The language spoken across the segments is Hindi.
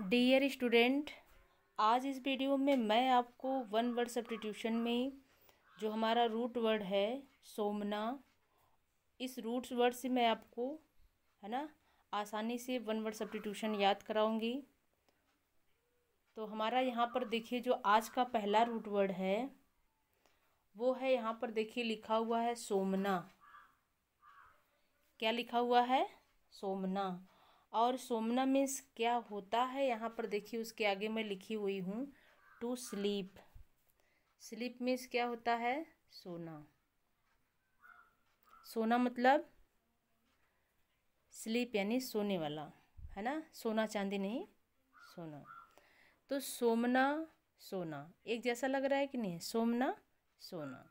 डियर स्टूडेंट, आज इस वीडियो में मैं आपको वन वर्ड सब्स्टिट्यूशन में जो हमारा रूट वर्ड है सोमना, इस रूट वर्ड से मैं आपको है ना आसानी से वन वर्ड सब्स्टिट्यूशन याद कराऊंगी। तो हमारा यहाँ पर देखिए जो आज का पहला रूट वर्ड है वो है, यहाँ पर देखिए लिखा हुआ है सोमना। क्या लिखा हुआ है? सोमना। और सोमना मीन्स क्या होता है, यहाँ पर देखिए उसके आगे मैं लिखी हुई हूँ टू स्लीप। स्लीप मीन्स क्या होता है? सोना। सोना मतलब स्लीप यानी सोने वाला, है ना, सोना चांदी नहीं, सोना। तो सोमना सोना एक जैसा लग रहा है कि नहीं? सोमना सोना।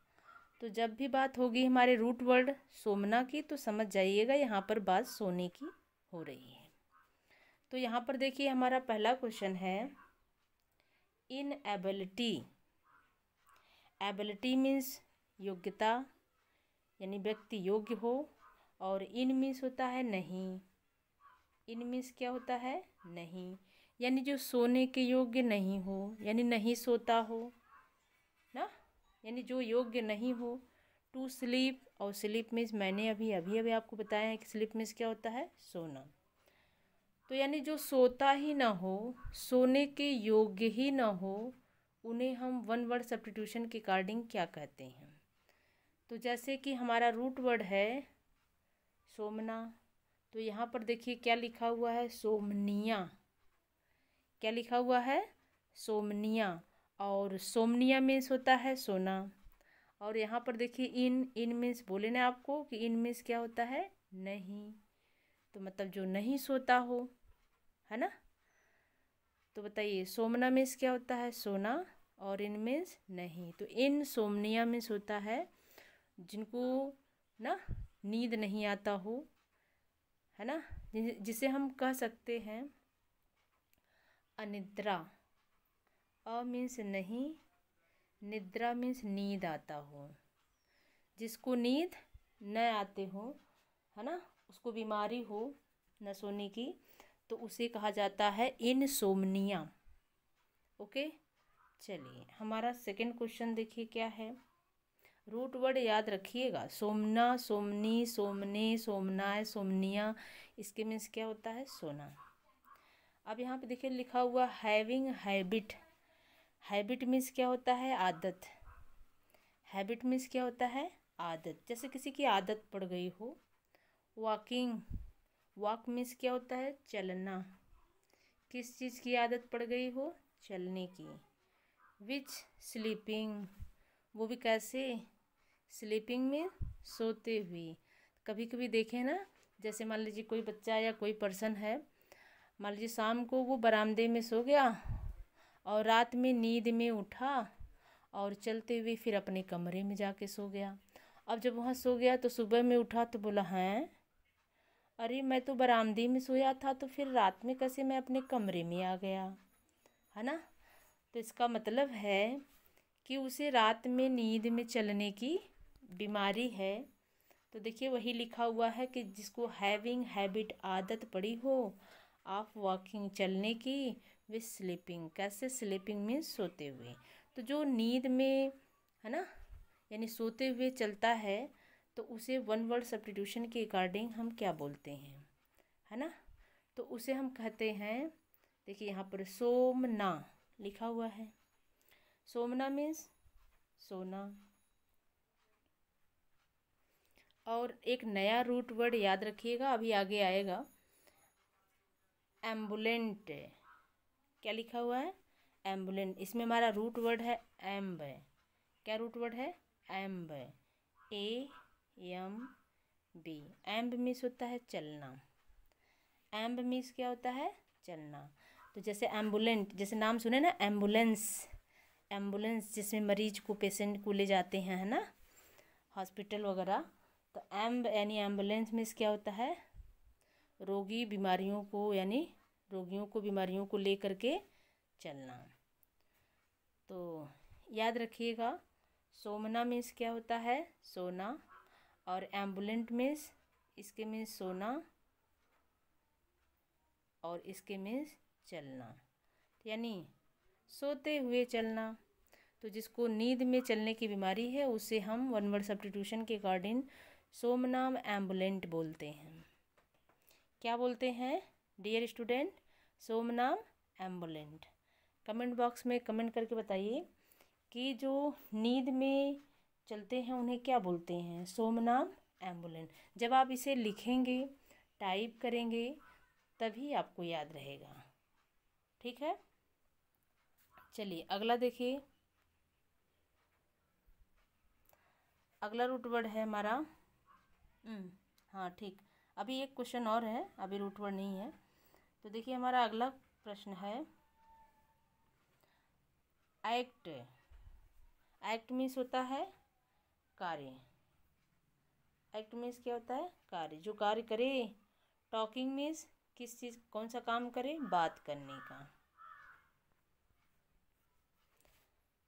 तो जब भी बात होगी हमारे रूट वर्ड सोमना की तो समझ जाइएगा यहाँ पर बात सोने की हो रही है। तो यहाँ पर देखिए हमारा पहला क्वेश्चन है इनएबिलिटी। एबिलिटी मीन्स योग्यता, यानी व्यक्ति योग्य हो, और इन मीन्स होता है नहीं। इन मीन्स क्या होता है? नहीं, यानी जो सोने के योग्य नहीं हो, यानी नहीं सोता हो ना, यानी जो योग्य नहीं हो। टू स्लीप, और स्लीप मीन्स मैंने अभी अभी आपको बताया है कि स्लीप मीन्स क्या होता है? सोना। तो यानी जो सोता ही ना हो, सोने के योग्य ही ना हो, उन्हें हम वन वर्ड सब्स्टिट्यूशन के अकॉर्डिंग क्या कहते हैं? तो जैसे कि हमारा रूट वर्ड है सोमना, तो यहाँ पर देखिए क्या लिखा हुआ है? सोमनिया। क्या लिखा हुआ है? सोमनिया। और सोमनिया मीन्स होता है सोना। और यहाँ पर देखिए इन मीन्स बोले ना आपको कि इन मीन्स क्या होता है? नहीं। तो मतलब जो नहीं सोता हो, है ना। तो बताइए सोमना मीन्स क्या होता है? सोना, और इन मीन्स नहीं। तो इन सोमनिया मीन्स होता है जिनको ना नींद नहीं आता हो, है ना, जिसे हम कह सकते हैं अनिद्रा। अ मीन्स नहीं, निद्रा मीन्स नींद आता हो। जिसको नींद न आते हो, है ना, उसको बीमारी हो न सोने की, तो उसे कहा जाता है इनसोम्निया। ओके, चलिए हमारा सेकंड क्वेश्चन देखिए क्या है। रूट वर्ड याद रखिएगा, सोमना, सोमनी, सोमने, सोमनाय, सोमनिया, इसके मीन्स क्या होता है? सोना। अब यहाँ पे देखिए लिखा हुआ हैविंग हैबिट। हैबिट मीन्स क्या होता है? आदत। हैबिट मीन्स क्या होता है? आदत। जैसे किसी की आदत पड़ गई हो। वॉकिंग, वॉक मीन्स क्या होता है? चलना। किस चीज़ की आदत पड़ गई हो? चलने की। विच स्लीपिंग, वो भी कैसे? स्लीपिंग में सोते हुए। कभी कभी देखें ना, जैसे मान लीजिए कोई बच्चा या कोई पर्सन है, मान लीजिए शाम को वो बरामदे में सो गया और रात में नींद में उठा और चलते हुए फिर अपने कमरे में जाके सो गया। अब जब वहाँ सो गया तो सुबह में उठा तो बोला, हैं अरे मैं तो बरामदे में सोया था, तो फिर रात में कैसे मैं अपने कमरे में आ गया, है ना। तो इसका मतलब है कि उसे रात में नींद में चलने की बीमारी है। तो देखिए वही लिखा हुआ है कि जिसको हैविंग हैबिट, आदत पड़ी हो ऑफ वॉकिंग, चलने की, विथ स्लीपिंग, कैसे? स्लीपिंग मीन्स सोते हुए। तो जो नींद में, है ना, यानी सोते हुए चलता है, तो उसे वन वर्ड सब्स्टिट्यूशन के अकॉर्डिंग हम क्या बोलते हैं, है ना। तो उसे हम कहते हैं, देखिए यहाँ पर सोमना लिखा हुआ है। सोमना मीन्स सोना। और एक नया रूट वर्ड याद रखिएगा, अभी आगे आएगा, एम्बुलेंट। क्या लिखा हुआ है? एम्बुलेंट। इसमें हमारा रूट वर्ड है एम्ब। क्या रूट वर्ड है? Amb. A M B. Amb means होता है चलना। एम्ब मीन्स क्या होता है? चलना। तो जैसे एम्बुलेंट, जैसे नाम सुने ना, एम्बुलेंस। एम्बुलेंस जिसमें मरीज को, पेशेंट को ले जाते हैं, है ना, हॉस्पिटल वगैरह। तो एम्ब यानी एम्बुलेंस मीन्स क्या होता है? रोगी बीमारियों को, यानी रोगियों को, बीमारियों को ले करके चलना। तो याद रखिएगा, सोमना मीन्स क्या होता है? सोना। और एम्बुलेंट मीन्स, इसके मीन्स सोना, और इसके मीन्स चलना। यानी सोते हुए चलना। तो जिसको नींद में चलने की बीमारी है उसे हम वन वर्ड सब्स्टिट्यूशन के अकॉर्डिंग सोमनाम एम्बुलेंट बोलते हैं। क्या बोलते हैं डियर स्टूडेंट? सोमनाम एम्बुलेंट। कमेंट बॉक्स में कमेंट करके बताइए कि जो नींद में चलते हैं उन्हें क्या बोलते हैं? सोमनाम एम्बुलेंट। जब आप इसे लिखेंगे, टाइप करेंगे, तभी आपको याद रहेगा। ठीक है, चलिए अगला देखिए। अगला रूट वर्ड है हमारा हाँ ठीक, अभी एक क्वेश्चन और है, अभी रूट वर्ड नहीं है। तो देखिए हमारा अगला प्रश्न है एक्ट। एक्ट मीन्स होता है कार्य। एक्ट मीन्स क्या होता है? कार्य, जो कार्य करे। टॉकिंग मीन्स किस चीज़, कौन सा काम करे? बात करने का।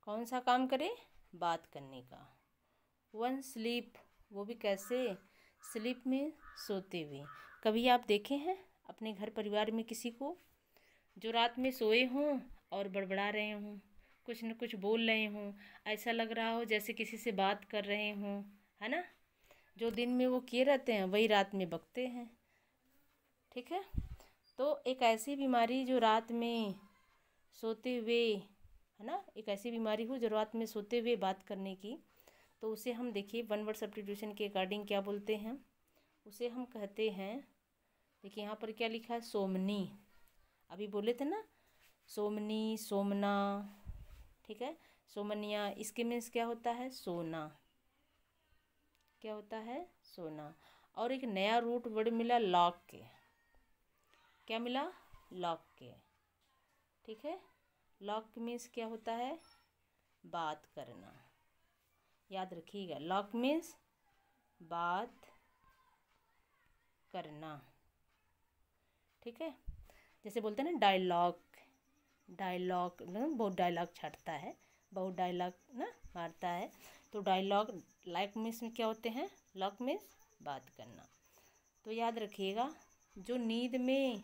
कौन सा काम करे? बात करने का। वन स्लीप, वो भी कैसे? स्लीप में सोते हुए। कभी आप देखे हैं अपने घर परिवार में किसी को जो रात में सोए हों और बड़बड़ा रहे हों, कुछ न कुछ बोल रहे हों, ऐसा लग रहा हो जैसे किसी से बात कर रहे हों, है ना? जो दिन में वो किए रहते हैं वही रात में बकते हैं। ठीक है, तो एक ऐसी बीमारी जो रात में सोते हुए, है ना, एक ऐसी बीमारी हो जो रात में सोते हुए बात करने की, तो उसे हम देखिए वन वर्ड सब्स्टिट्यूशन के अकॉर्डिंग क्या बोलते हैं? उसे हम कहते हैं, देखिए यहाँ पर क्या लिखा है? सोमनी। अभी बोले थे ना, सोमनी, सोमना। ठीक है, सोमनिया, इसके मीन्स क्या होता है? सोना। क्या होता है? सोना। और एक नया रूट वर्ड मिला लॉक के। क्या मिला? लॉक के। ठीक है, लॉक मीन्स क्या होता है? बात करना। याद रखिएगा, लॉक मीन्स बात करना। ठीक है, जैसे बोलते हैं ना डायलॉग। डायलॉग बहुत डायलॉग छाटता है, बहुत डायलॉग ना मारता है, तो डायलॉग लाइक मीन्स में क्या होते हैं? लॉक मीन्स बात करना। तो याद रखिएगा, जो नींद में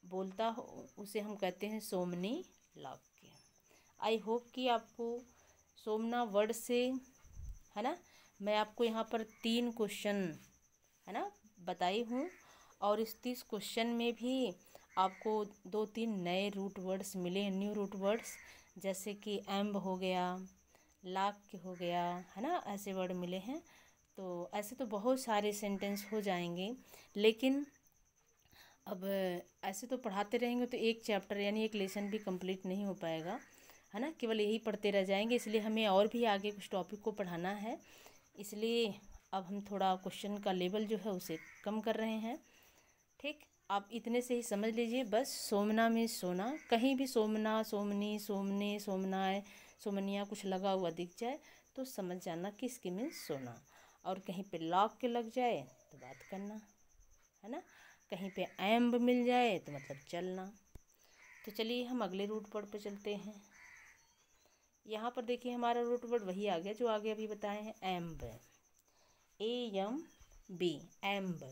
बोलता हो उसे हम कहते हैं सोमनी लॉक के। आई होप कि आपको सोमना वर्ड से, है ना, मैं आपको यहाँ पर 3 क्वेश्चन, है ना, बताई हूँ, और इस 30 क्वेश्चन में भी आपको 2-3 नए रूट वर्ड्स मिले, न्यू रूट वर्ड्स, जैसे कि एम्ब हो गया, लाक हो गया, है ना, ऐसे वर्ड मिले हैं। तो ऐसे तो बहुत सारे सेंटेंस हो जाएंगे, लेकिन अब ऐसे तो पढ़ाते रहेंगे तो एक चैप्टर यानी एक लेसन भी कंप्लीट नहीं हो पाएगा, है ना, केवल यही पढ़ते रह जाएंगे। इसलिए हमें और भी आगे कुछ टॉपिक को पढ़ाना है, इसलिए अब हम थोड़ा क्वेश्चन का लेवल जो है उसे कम कर रहे हैं। ठीक, आप इतने से ही समझ लीजिए बस। सोमना में सोना, कहीं भी सोमना, सोमनी, सोमने, सोमनाय, सोमनिया कुछ लगा हुआ दिख जाए तो समझ जाना कि इसके में सोना। और कहीं पे लॉक के लग जाए तो बात करना, है ना, कहीं पे एम्ब मिल जाए तो मतलब चलना। तो चलिए हम अगले रूट वर्ड पर चलते हैं। यहाँ पर देखिए हमारा रूट वर्ड वही आ गया जो आगे अभी बताए हैं, एम्ब। AMB, एम्ब।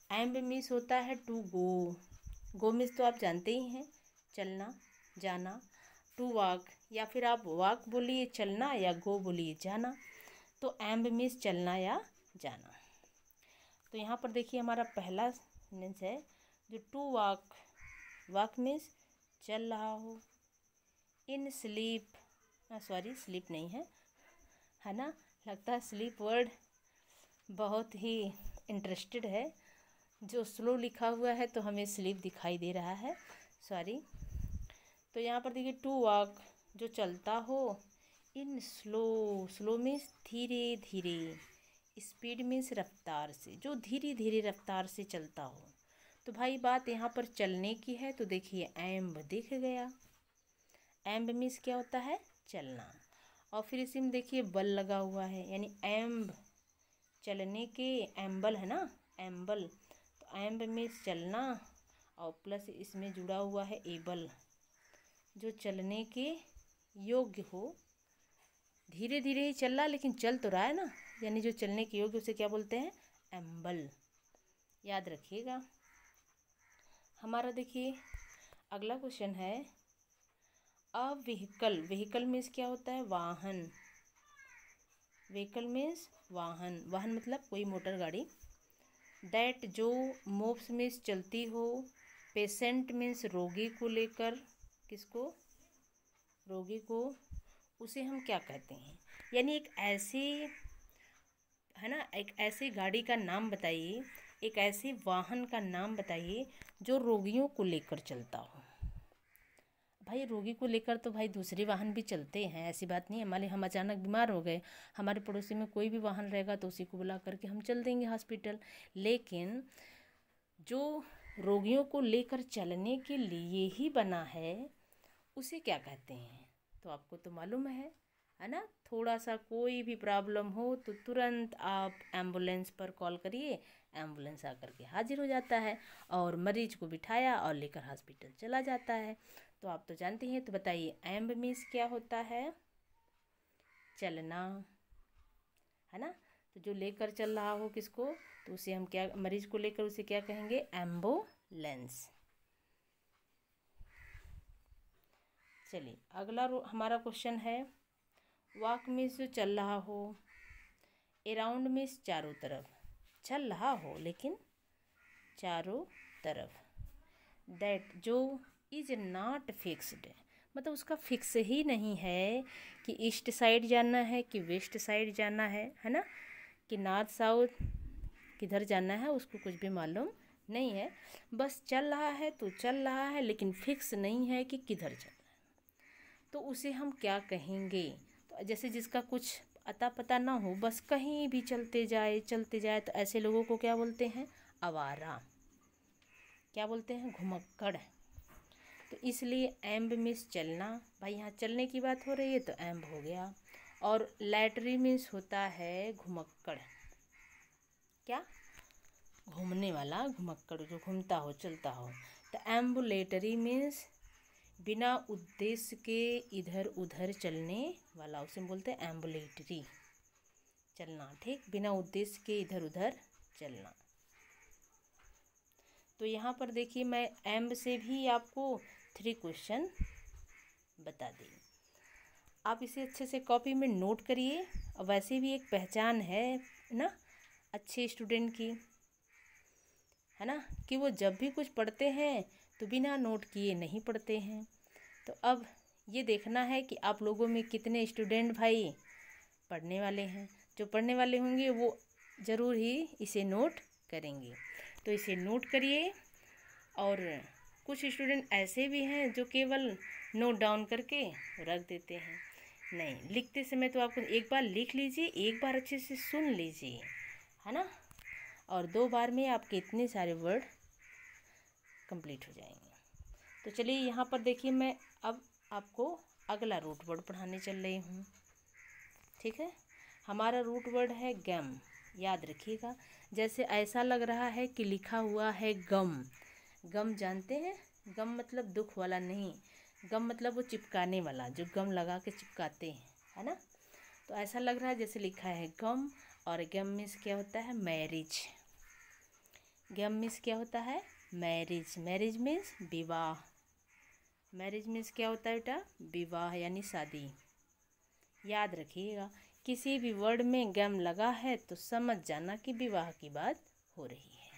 एम्ब मीन्स होता है टू गो। गो मीन्स तो आप जानते ही हैं, चलना, जाना। टू वॉक, या फिर आप वॉक बोलिए चलना, या गो बोलिए जाना। तो एम्ब मीन्स चलना या जाना। तो यहाँ पर देखिए हमारा पहला सेंटेंस है जो टू वॉक। वॉक मीन्स चल रहा हो। इन स्लीप, सॉरी स्लीप नहीं है ना, लगता है स्लीप वर्ड बहुत ही इंटरेस्टेड है। जो स्लो लिखा हुआ है तो हमें स्लीप दिखाई दे रहा है, सॉरी। तो यहाँ पर देखिए टू वॉक, जो चलता हो। इन स्लो, स्लो मीन्स धीरे धीरे। स्पीड मीन्स रफ्तार से, जो धीरे धीरे रफ्तार से चलता हो। तो भाई बात यहाँ पर चलने की है, तो देखिए एम्ब दिख गया। एम्ब मीन्स क्या होता है? चलना। और फिर इसी में देखिए बल लगा हुआ है, यानी एम्ब चलने के, एम्बल है ना, एम्बल। तो एम्ब मीन्स चलना, और प्लस इसमें जुड़ा हुआ है एबल, जो चलने के योग्य हो। धीरे धीरे ही चल रहा लेकिन चल तो रहा है ना, यानी जो चलने के योग्य उसे क्या बोलते हैं? एम्बल। याद रखिएगा। हमारा देखिए अगला क्वेश्चन है अ व्हीकल, व्हीकल मीन्स क्या होता है? वाहन। व्हीकल मीन्स वाहन, वाहन मतलब कोई मोटर गाड़ी। दैट जो, मूव्स मीन्स चलती हो। पेशेंट मीन्स रोगी को लेकर, किसको? रोगी को। उसे हम क्या कहते हैं? यानी एक ऐसी, है ना, एक ऐसी गाड़ी का नाम बताइए, एक ऐसे वाहन का नाम बताइए जो रोगियों को लेकर चलता हो। भाई रोगी को लेकर तो भाई दूसरे वाहन भी चलते हैं, ऐसी बात नहीं है। हमारे, हम अचानक बीमार हो गए, हमारे पड़ोसी में कोई भी वाहन रहेगा तो उसी को बुला करके हम चल देंगे हॉस्पिटल। लेकिन जो रोगियों को लेकर चलने के लिए ही बना है, उसे क्या कहते हैं? तो आपको तो मालूम है ना? थोड़ा सा कोई भी प्रॉब्लम हो तो तुरंत आप एम्बुलेंस पर कॉल करिए, एम्बुलेंस आकर के हाजिर हो जाता है और मरीज को बिठाया और लेकर हॉस्पिटल चला जाता है। तो आप तो जानते हैं। तो बताइए एम्ब मीन्स क्या होता है? चलना, है ना? तो जो लेकर चल रहा हो किसको, तो उसे हम क्या, मरीज को लेकर उसे क्या कहेंगे? एम्बुलेंस। चलिए अगला हमारा क्वेश्चन है, वॉक मीन्स जो चल रहा हो। अराउंड मीन्स चारों तरफ, चल रहा हो लेकिन चारों तरफ। दैट जो, इज नॉट फिक्स्ड, मतलब उसका फिक्स ही नहीं है कि ईस्ट साइड जाना है कि वेस्ट साइड जाना है ना, कि नॉर्थ साउथ किधर जाना है, उसको कुछ भी मालूम नहीं है। बस चल रहा है तो चल रहा है, लेकिन फिक्स नहीं है कि किधर जाना है। तो उसे हम क्या कहेंगे? तो जैसे जिसका कुछ अता पता ना हो, बस कहीं भी चलते जाए, तो ऐसे लोगों को क्या बोलते हैं? आवारा। क्या बोलते हैं? घुमक्कड़। तो इसलिए एम्ब मीन्स चलना। भाई यहाँ चलने की बात हो रही है तो एम्ब हो गया। और लैटरी मीन्स होता है घुमक्कड़। क्या? घूमने वाला, घुमक्कड़ जो घूमता हो, चलता हो। तो एम्बुलेटरी मीन्स बिना उद्देश्य के इधर उधर चलने वाला, उसे बोलते हैं एम्बुलेटरी। चलना, ठीक, बिना उद्देश्य के इधर उधर चलना। तो यहाँ पर देखिए मैं एम्ब से भी आपको 3 क्वेश्चन बता दी। आप इसे अच्छे से कॉपी में नोट करिए। और वैसे भी एक पहचान है ना अच्छे स्टूडेंट की, है ना, कि वो जब भी कुछ पढ़ते हैं तो बिना नोट किए नहीं पढ़ते हैं। तो अब ये देखना है कि आप लोगों में कितने स्टूडेंट भाई पढ़ने वाले हैं। जो पढ़ने वाले होंगे वो ज़रूर ही इसे नोट करेंगे। तो इसे नोट करिए। और कुछ स्टूडेंट ऐसे भी हैं जो केवल नोट डाउन करके रख देते हैं। नहीं, लिखते समय तो आपको एक बार लिख लीजिए, एक बार अच्छे से सुन लीजिए, है ना, और 2 बार में आपके इतने सारे वर्ड कंप्लीट हो जाएंगे। तो चलिए यहाँ पर देखिए मैं अब आपको अगला रूट वर्ड पढ़ाने चल रही हूँ। ठीक है, हमारा रूट वर्ड है गम। याद रखिएगा। जैसे ऐसा लग रहा है कि लिखा हुआ है गम। गम जानते हैं? गम मतलब दुख वाला नहीं, गम मतलब वो चिपकाने वाला, जो गम लगा के चिपकाते हैं, है ना। तो ऐसा लग रहा है जैसे लिखा है गम। और गम मीन्स क्या होता है? मैरिज। गम मीन्स क्या होता है? मैरिज। मैरिज मीन्स विवाह। मैरिज मीन्स क्या होता है बेटा? विवाह यानी शादी। याद रखिएगा, किसी भी वर्ड में गम लगा है तो समझ जाना कि विवाह की बात हो रही है।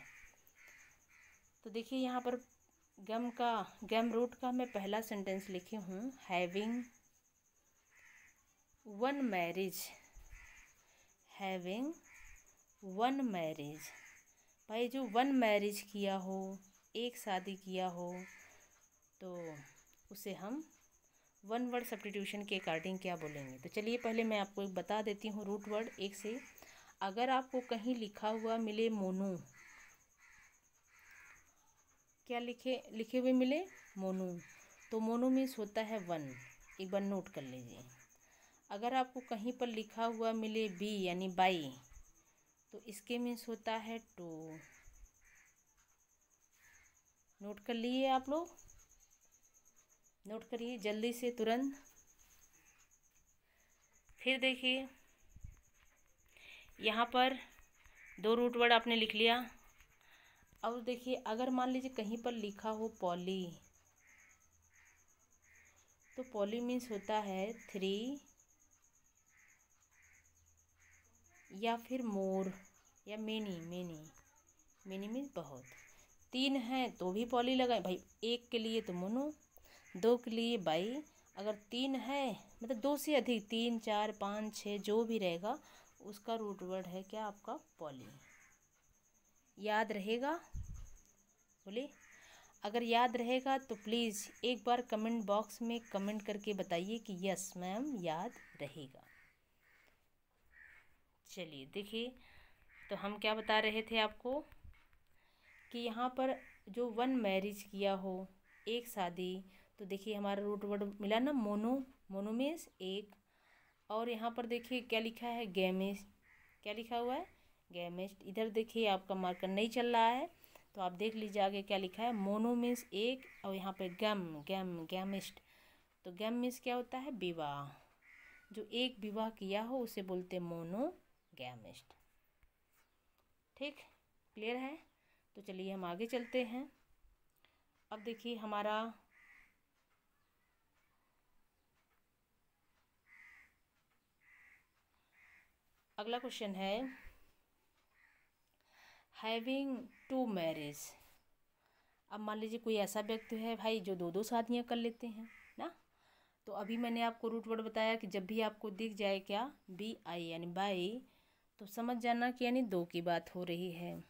तो देखिए यहाँ पर गम रूट का मैं पहला सेंटेंस लिखी हूँ, having one marriage. Having one marriage. भाई जो वन मैरिज किया हो, एक शादी किया हो, तो उसे हम वन वर्ड सब्स्टिट्यूशन के अकॉर्डिंग क्या बोलेंगे। तो चलिए पहले मैं आपको एक बता देती हूँ रूट वर्ड एक से। अगर आपको कहीं लिखा हुआ मिले मोनू, क्या लिखे हुए मिले? मोनू, तो मोनू मीन्स होता है वन। एक बार नोट कर लीजिए। अगर आपको कहीं पर लिखा हुआ मिले बी यानी बाई, तो इसके मीन्स होता है टू। नोट कर लिए आप लोग? नोट करिए जल्दी से, तुरंत। फिर देखिए यहाँ पर 2 रूट वर्ड आपने लिख लिया। अब देखिए अगर मान लीजिए कहीं पर लिखा हो पॉली, तो पॉली मीन्स होता है 3 या फिर मोर या मेनी। मेनी मीन्स बहुत। 3 हैं तो भी पॉली लगाए भाई, 1 के लिए तो मोनो, 2 के लिए बाई। अगर 3 है मतलब 2 से अधिक, 3 4 5 6 जो भी रहेगा उसका रूट वर्ड है क्या आपका पॉली। याद रहेगा? बोले अगर याद रहेगा तो प्लीज़ एक बार कमेंट बॉक्स में कमेंट करके बताइए कि यस मैम याद रहेगा। चलिए देखिए, तो हम क्या बता रहे थे आपको कि यहाँ पर जो 1 मैरिज किया हो, 1 शादी, तो देखिए हमारा रूट वर्ड मिला ना मोनो। Mono means 1। और यहाँ पर देखिए क्या लिखा है गैमिस्ट। क्या लिखा हुआ है? गैमिस्ट। इधर देखिए आपका मार्कर नहीं चल रहा है तो आप देख लीजिए आगे क्या लिखा है। मोनो मीन्स 1 और यहाँ पे गैमिस्ट। तो गैम मीन्स क्या होता है? विवाह। जो एक विवाह किया हो उसे बोलते हैं मोनो गैमिस्ट। ठीक, क्लियर है? तो चलिए हम आगे चलते हैं। अब देखिए हमारा अगला क्वेश्चन है हैविंग 2 मैरिज। अब मान लीजिए कोई ऐसा व्यक्ति है भाई जो 2 शादियां कर लेते हैं ना। तो अभी मैंने आपको रूट वर्ड बताया कि जब भी आपको दिख जाए क्या BI यानी बाई, तो समझ जाना कि यानी 2 की बात हो रही है।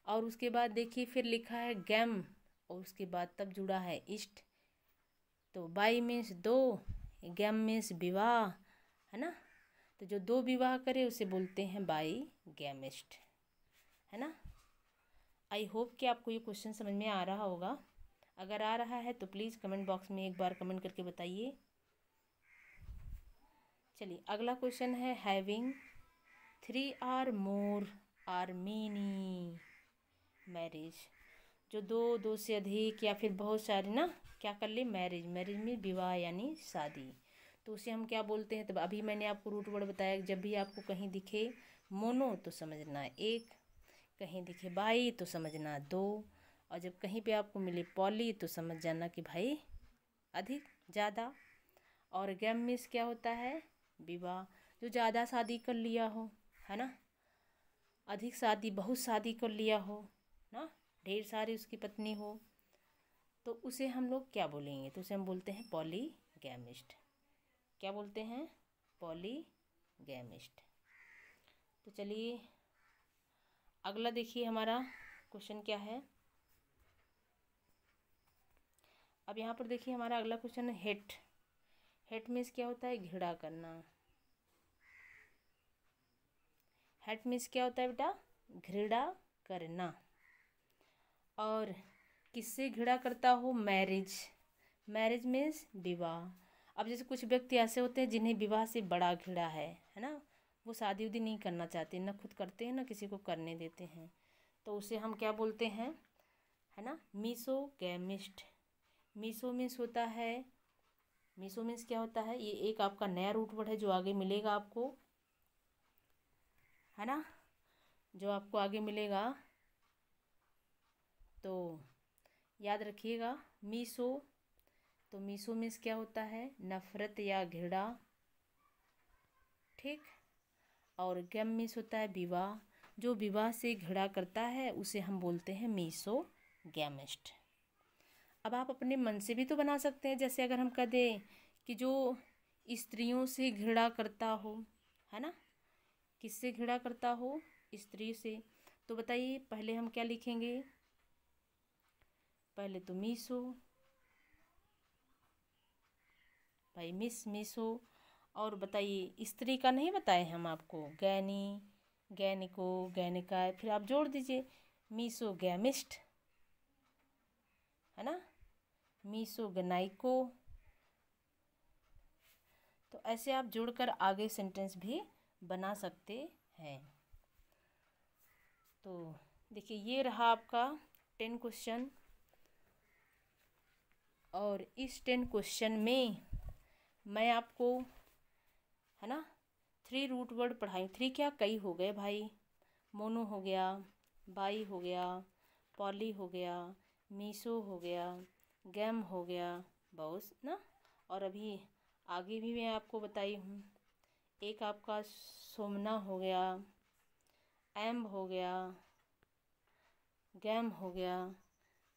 और उसके बाद देखिए फिर लिखा है गैम और उसके बाद तब जुड़ा है इष्ट। तो बाई मीन्स 2, गैम मीन्स विवाह, है ना। तो जो 2 विवाह करे उसे बोलते हैं बाई गैमिस्ट, है ना। आई होप कि आपको ये क्वेश्चन समझ में आ रहा होगा। अगर आ रहा है तो प्लीज़ कमेंट बॉक्स में एक बार कमेंट करके बताइए। चलिए अगला क्वेश्चन है हैविंग 3 और मोर आर मेनी मैरिज। जो 2 से अधिक या फिर बहुत सारे ना क्या कर ले मैरिज। मैरिज में विवाह यानी शादी, तो उसे हम क्या बोलते हैं। तब अभी मैंने आपको रूट वर्ड बताया जब भी आपको कहीं दिखे मोनो तो समझना 1, कहीं दिखे बाई तो समझना 2, और जब कहीं पे आपको मिले पॉली तो समझ जाना कि भाई अधिक ज़्यादा। और गैम मीन्स क्या होता है? विवाह। जो ज़्यादा शादी कर लिया हो, है ना, अधिक शादी, बहुत शादी कर लिया हो ना, ढेर सारी उसकी पत्नी हो, तो उसे हम लोग क्या बोलेंगे? तो उसे हम बोलते हैं पॉलीगैमिस्ट। क्या बोलते हैं? पॉलीगैमिस्ट। तो चलिए अगला देखिए हमारा क्वेश्चन क्या है। अब यहाँ पर देखिए हमारा अगला क्वेश्चन है हेट। हेट मीन्स क्या होता है? घृणा करना। हेट मीन्स क्या होता है बेटा? घृणा करना। और किससे घृणा करता हो? मैरिज। मैरिज मीन्स विवाह। अब जैसे कुछ व्यक्ति ऐसे होते हैं जिन्हें विवाह से बड़ा घृणा है ना, वो शादी उदी नहीं करना चाहते, ना खुद करते हैं ना किसी को करने देते हैं, तो उसे हम क्या बोलते हैं, है ना, मीसोगैमिस्ट। मीसो मीन्स होता है, मीसो मीन्स क्या होता है? ये एक आपका नया रूट वर्ड है जो आगे मिलेगा आपको, है ना, जो आपको आगे मिलेगा, तो याद रखिएगा मीसो। तो मीसो मीन्स क्या होता है? नफरत या घृणा। ठीक। और गैम मीन्स होता है विवाह। जो विवाह से घृणा करता है उसे हम बोलते हैं मीसोगैमिस्ट। अब आप अपने मन से भी तो बना सकते हैं। जैसे अगर हम कह दें कि जो स्त्रियों से घृणा करता हो, है ना, किससे घृणा करता हो? स्त्री से। तो बताइए पहले हम क्या लिखेंगे? पहले तो मीसो भाई, मीसो। और बताइए स्त्री का नहीं बताए हम आपको, गैनी, गैनिको, गैनिका, फिर आप जोड़ दीजिए मीसोगैमिस्ट, है ना, मीसोगनाइको। तो ऐसे आप जोड़कर आगे सेंटेंस भी बना सकते हैं। तो देखिए ये रहा आपका 10 क्वेश्चन। और इस 10 क्वेश्चन में मैं आपको, है ना, 3 रूट वर्ड पढ़ाई। 3 क्या, कई हो गए भाई। मोनो हो गया, बाई हो गया, पॉली हो गया, मीसो हो गया, गैम हो गया, बहुत ना, और अभी आगे भी मैं आपको बताई हूँ। एक आपका सोमना हो गया, एम्ब हो गया, गैम हो गया,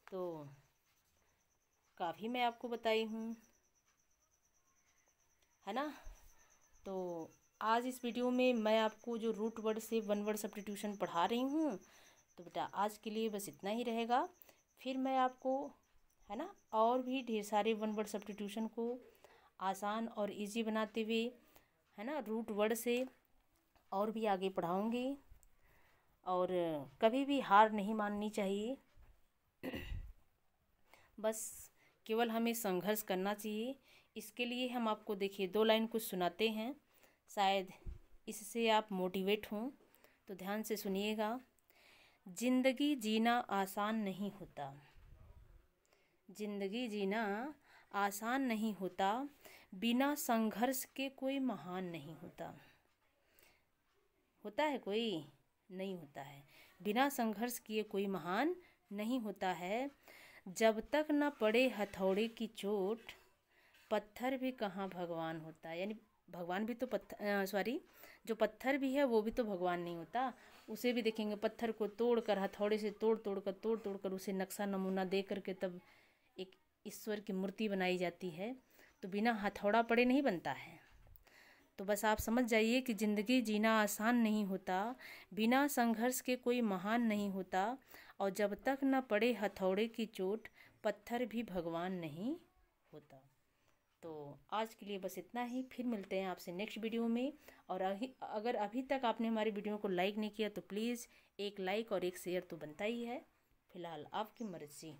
तो काफ़ी मैं आपको बताई हूँ, है ना। तो आज इस वीडियो में मैं आपको जो रूट वर्ड से वन वर्ड सब्स्टिट्यूशन पढ़ा रही हूँ, तो बेटा आज के लिए बस इतना ही रहेगा। फिर मैं आपको, है ना, और भी ढेर सारे वन वर्ड सब्स्टिट्यूशन को आसान और इजी बनाते हुए, है ना, रूट वर्ड से और भी आगे पढ़ाऊँगी। और कभी भी हार नहीं माननी चाहिए, बस केवल हमें संघर्ष करना चाहिए। इसके लिए हम आपको देखिए 2 लाइन कुछ सुनाते हैं, शायद इससे आप मोटिवेट हों, तो ध्यान से सुनिएगा। जिंदगी जीना आसान नहीं होता, जिंदगी जीना आसान नहीं होता, बिना संघर्ष के कोई महान नहीं होता। होता है कोई? नहीं होता है। बिना संघर्ष किए कोई महान नहीं होता है। जब तक न पड़े हथौड़े की चोट, पत्थर भी कहाँ भगवान होता है। यानी भगवान भी तो जो पत्थर भी है वो भी तो भगवान नहीं होता। उसे भी देखेंगे, पत्थर को तोड़कर, हथौड़े से तोड़ तोड़ कर उसे नक्शा नमूना दे करके तब एक ईश्वर की मूर्ति बनाई जाती है। तो बिना हथौड़ा पड़े नहीं बनता है। तो बस आप समझ जाइए कि ज़िंदगी जीना आसान नहीं होता, बिना संघर्ष के कोई महान नहीं होता, और जब तक न पड़े हथौड़े की चोट, पत्थर भी भगवान नहीं होता। तो आज के लिए बस इतना ही। फिर मिलते हैं आपसे नेक्स्ट वीडियो में। और अगर अभी तक आपने हमारी वीडियो को लाइक नहीं किया तो प्लीज़ एक लाइक और एक शेयर तो बनता ही है। फिलहाल आपकी मर्ज़ी।